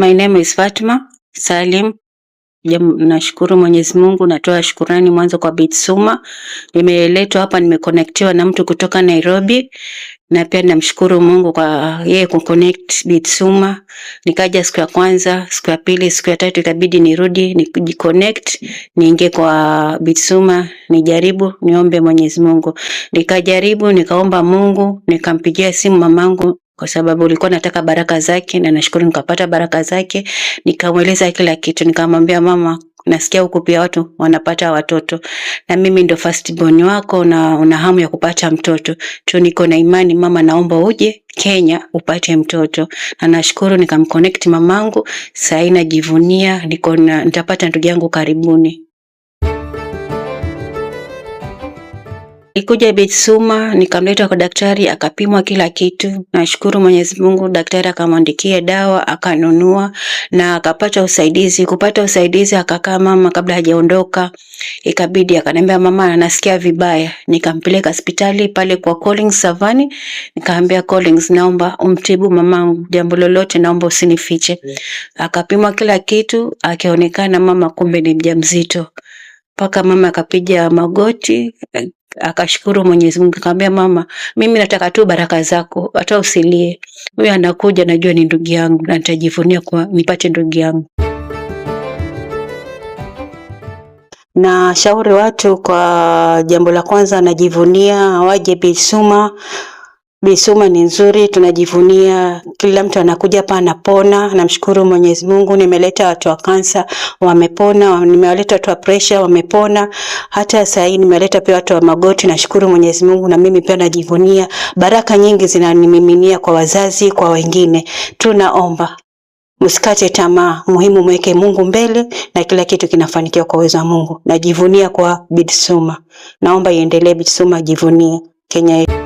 My name is Fatma Salim. Nashukuru Mwenyezi Mungu, natoa shukurani mwanzo kwa Bitsuma. Nimeletwa hapa, nimeconnectiwa na mtu kutoka Nairobi, na pia namshukuru Mungu kwa yeye kuconnect Bitsuma. Nikaja siku ya kwanza, siku ya pili, siku ya tatu ikabidi nirudi nijiconnect, niingie kwa Bitsuma, nijaribu niombe Mwenyezi Mungu. Nikajaribu, nikaomba Mungu, nikampigia simu mamangu kwa sababu ulikuwa nataka baraka zake, na nashukuru nikapata baraka zake. Nikamweleza kila kitu, nikamwambia mama, nasikia huko pia watu wanapata watoto, na mimi ndo first born wako na una hamu ya kupata mtoto tu, niko na imani mama, naomba uje Kenya upate mtoto. Na nashukuru nikamconnect mamangu, sasa najivunia nitapata ndugu yangu karibuni. Nikuja Bitsuma, nikamleta kwa daktari, akapimwa kila kitu. Nashukuru Mwenyezi Mungu, daktari akamwandikia dawa, akanunua na akapata usaidizi. Kupata usaidizi akakaa mama kabla hajaondoka. Ikabidi akaniambia mama anasikia vibaya. Nikampeleka hospitali pale kwa Collins Savani. Nikaambia Collins, naomba umtibu mamangu, jambo lolote naomba usinifiche. Akapimwa kila kitu, akaonekana mama kumbe ni mjamzito. Paka mama akapiga magoti, akashukuru Mwenyezi Mungu, akamwambia mama, mimi nataka tu baraka zako, hata usilie. Huyu anakuja, najua ni ndugu yangu na nitajivunia kwa nipate ndugu yangu. Na shauri watu, kwa jambo la kwanza najivunia waje Bitsuma. Bitsuma ni nzuri, tunajivunia, kila mtu anakuja hapa anapona. Namshukuru Mwenyezi Mungu, nimeleta watu wa kansa wamepona, nimeleta watu wa pressure wamepona, hata sasa hivi nimeleta pia watu wa magoti. Nashukuru Mwenyezi Mungu, na mimi pia najivunia baraka nyingi zinanimiminia kwa wazazi, kwa wengine. Tunaomba msikate tamaa, muhimu mweke Mungu mbele na kila kitu kinafanikiwa kwa uwezo wa Mungu. Najivunia kwa Bitsuma, naomba iendelee Bitsuma, jivunie Kenya yetu.